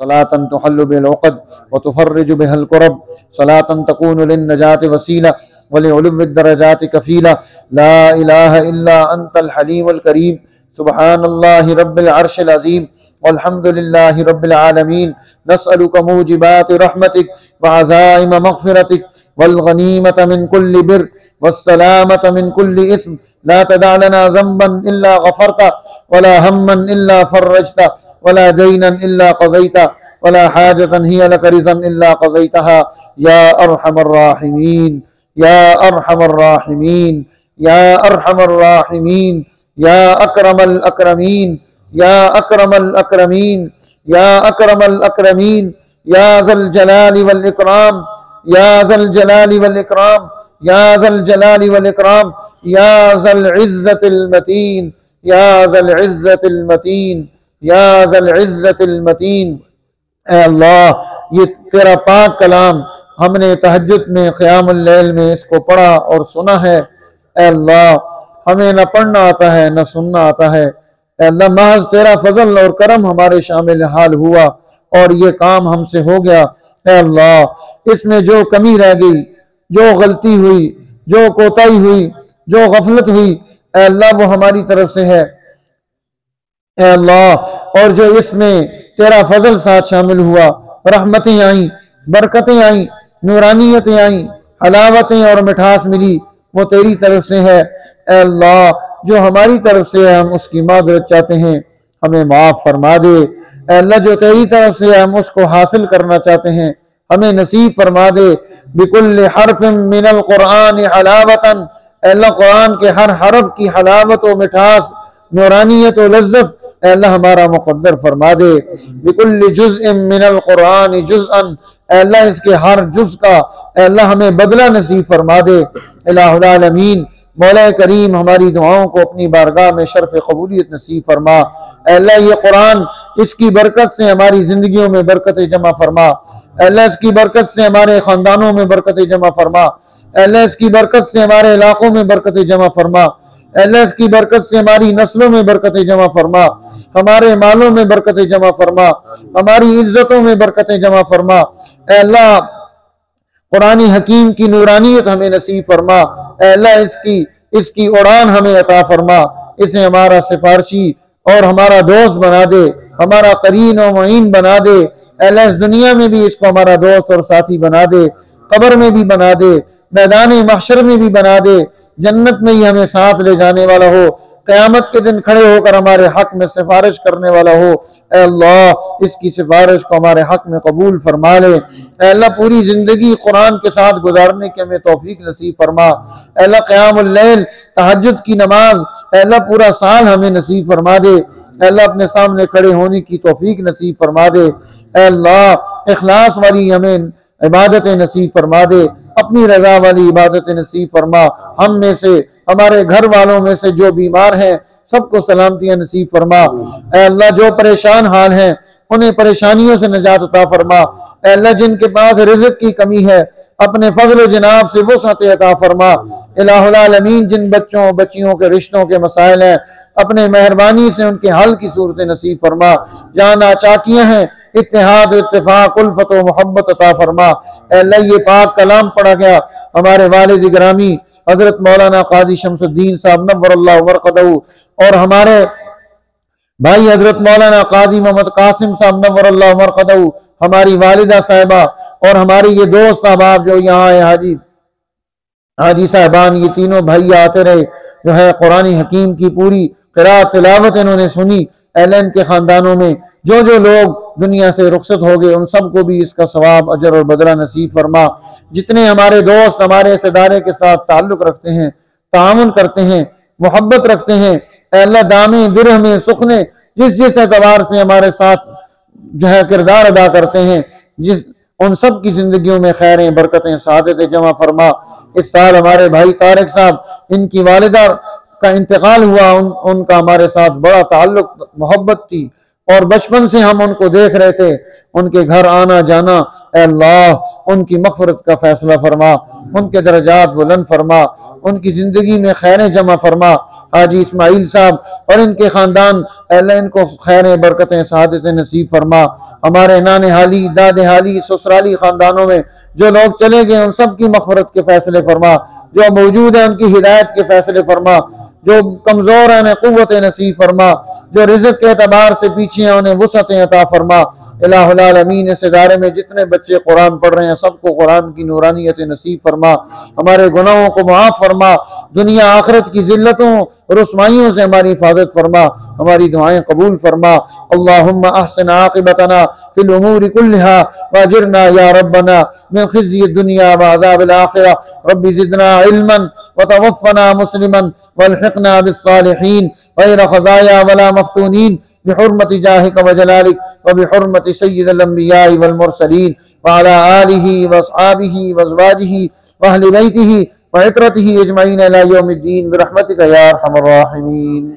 صلاة تحل بها العقد وتفرج بها الكرب، صلاة تكون للنجاة وسيلة ولعلو الدرجات كفيلة. لا إله إلا أنت الحليم الكريم، سبحان الله رب العرش العظيم، والحمد لله رب العالمين. نسألك موجبات رحمتك وعزائم مغفرتك والغنيمة من كل بر والسلامة من كل إثم. لا تدع لنا ذنبا إلا غفرته، ولا هما إلا فرجته، ولا دينا إلا قضيته، ولا حاجة هي لك رضا إلا قضيتها يا أرحم الراحمين، يا أرحم الراحمين، يا أرحم الراحمين، يا أكرم الأكرمين، يا أكرم الأكرمين، يا أكرم الأكرمين، يا ذا الجلال والإكرام، يا ذا الجلال والإكرام، يا ذا الجلال والإكرام، يا ذا العزة المتين، يا ذا العزة المتين، یا ذا العزت المتین۔ اے اللہ، یہ تیرا پاک کلام ہم نے تہجد میں قیام اللیل میں اس کو پڑھا اور سنا ہے۔ اے اللہ، ہمیں نہ پڑھنا آتا ہے نہ سننا آتا ہے۔ اے اللہ، محض تیرا فضل اور کرم ہمارے شامل حال ہوا اور یہ کام ہم سے ہو گیا۔ اے اللہ، اس میں جو کمی رہ گئی، جو غلطی ہوئی، جو کوتاہی ہوئی، جو غفلت ہوئی، اے اللہ وہ ہماری طرف سے ہے۔ اے اللہ، اور جو اس میں تیرا فضل ساتھ شامل ہوا، رحمتیں آئیں، برکتیں آئیں، نورانیتیں آئیں، حلاوتیں اور مٹھاس ملی، وہ تیری طرف سے ہے۔ اے اللہ، جو ہماری طرف سے ہے ہم اس کی معذرت چاہتے ہیں، ہمیں معاف فرما دے۔ اے اللہ، جو تیری طرف سے ہے ہم اس کو حاصل کرنا چاہتے ہیں، ہمیں نصیب فرما دے۔ بکل حرف من القرآن حلاوتاً، اے اللہ قرآن کے ہر حرف کی حلاوت و مٹھاس، نورانیت و لذت اے اللہ ہمارا مقدر فرما دے۔ بکل جزء من القرآن جزءاً، اے اللہ اس کے ہر جز کا اے اللہ ہمیں بدلہ نصیب فرما دے۔ الہ العالمین، مولا کریم ہماری دعاؤں کو اپنی بارگاہ میں شرف قبولیت نصیب فرما۔ اے اللہ یہ قرآن، اس کی برکت سے ہماری زندگیوں میں برکت جمع فرما۔ اے اللہ اس کی برکت سے ہمارے خاندانوں میں برکت جمع فرما۔ اے اللہ اس کی برکت سے ہمارے علاقوں میں برکت جمع فرما۔ اے اللہ اس کی برکت سے ہماری نسلوں میں برکت جمع فرما، ہمارے مالوں میں برکت جمع فرما، ہماری عزتوں میں برکت جمع فرما۔ اے اللہ قرآن حکیم کی نورانیت ہمیں نصیب فرما۔ اے اللہ اس کی اڑان ہمیں عطا فرما، اسے ہمارا سفارشی اور ہمارا دوست بنا دے، ہمارا قرین و معین بنا دے۔ اے اللہ اس دنیا میں بھی اس کو ہمارا دوست اور ساتھی بنا دے، قبر میں بھی بنا دے، میدان محشر میں بھی بنا دے، جنت میں ہی ہمیں ساتھ لے جانے والا ہو، قیامت کے دن کھڑے ہو کر ہمارے حق میں سفارش کرنے والا ہو۔ اے اللہ اس کی سفارش کو ہمارے حق میں قبول فرما لے۔ اے اللہ پوری زندگی قرآن کے ساتھ گزارنے کی ہمیں توفیق نصیب فرما۔ اے اللہ قیام اللیل، تہجد کی نماز اے اللہ پورا سال ہمیں نصیب فرما دے۔ اے اللہ اپنے سامنے کھڑے ہونے کی توفیق نصیب فرما دے۔ اے اللہ اخلاص والی ہمیں عبادت نصیب فرما دے، اپنی رضا والی عبادت نصیب فرما۔ ہم میں سے، ہمارے گھر والوں میں سے جو بیمار ہیں سب کو سلامتیاں نصیب فرما۔ اے اللہ جو پریشان حال ہیں انہیں پریشانیوں سے نجات عطا فرما۔ اے اللہ جن کے پاس رزق کی کمی ہے اپنے فضل و جناب سے وسعت عطا فرما۔ الہ العالمین جن بچوں بچیوں کے رشتوں کے مسائل ہیں اپنے مہربانی سے ان کے حل کی صورت نصیب فرما۔ جہاں ناچاکیاں ہیں اتحاد و اتفاق، الفت و محبت عطا فرما۔ اے اللہ یہ پاک کلام پڑھا گیا ہمارے والد گرامی حضرت مولانا قاضی شمس الدین صاحب نور اللہ مرقدہ اور ہمارے بھائی حضرت مولانا قاضی محمد قاسم صاحب نور اللہ مرقدہ، ہماری والدہ صاحبہ اور ہماری یہ دوست احباب جو یہاں آئے حاجی صاحبان، یہ تینوں بھائی آتے رہے جو ہے قرآن حکیم کی پوری قرأت تلاوت انہوں نے سنی۔ اے اللہ ان کے خاندانوں میں جو لوگ دنیا سے رخصت ہو گئے ان سب کو بھی اس کا ثواب اجر اور بدلہ نصیب فرما۔ جتنے ہمارے دوست ہمارے اس ادارے کے ساتھ تعلق رکھتے ہیں، تعاون کرتے ہیں، محبت رکھتے ہیں، اے اللہ دامیں درہمیں سخنے جس اعتبار سے ہمارے ساتھ جو ہے کردار ادا کرتے ہیں، ان سب کی زندگیوں میں خیریں برکتیں سعادتیں جمع فرما۔ اس سال ہمارے بھائی طارق صاحب ان کی والدہ کا انتقال ہوا، ان کا ہمارے ساتھ بڑا تعلق محبت تھی اور بچپن سے ہم ان کو دیکھ رہے تھے، ان کے گھر آنا جانا۔ اے اللہ ان کی مغفرت کا فیصلہ فرما، ان کے درجات بلند فرما، ان کی زندگی میں خیر جمع فرما۔ حاجی اسماعیل صاحب اور ان کے خاندان، اے اللہ ان کو خیر برکتیں سعادتیں نصیب فرما۔ ہمارے نان حالی، داد حالی، سسرالی خاندانوں میں جو لوگ چلے گئے ان سب کی مغفرت کے فیصلے فرما، جو موجود ہیں ان کی ہدایت کے فیصلے فرما، جو کمزور ہیں انہیں قوت نصیب فرما، جو رزق کے اعتبار سے پیچھے ہیں انہیں وسعتیں عطا فرما۔ الہ العالمین اس ادارے میں جتنے بچے قرآن پڑھ رہے ہیں سب کو قرآن کی نورانیت نصیب فرما، ہمارے گناہوں کو معاف فرما، دنیا آخرت کی ذلتوں رسوائیوں سے ہماری حفاظت فرما، ہماری دعائیں قبول فرما۔ اللہم احسن عاقبتنا فی الامور کلہا واجرنا یا ربنا من خزی الدنیا وعذاب الآخرہ۔ رب زدنا علما وتوفنا مسلما والحقنا بالصالحین غیر خزایا ولا مفتونین بحرمت جاہک وجلالک وبحرمت سید الانبیاء والمرسلین وعلى آلہ واصحابہ وازواجہ واہل بیتہ وعطرتہ اجمعین الی یوم الدین برحمتک یا ارحم الراحمین۔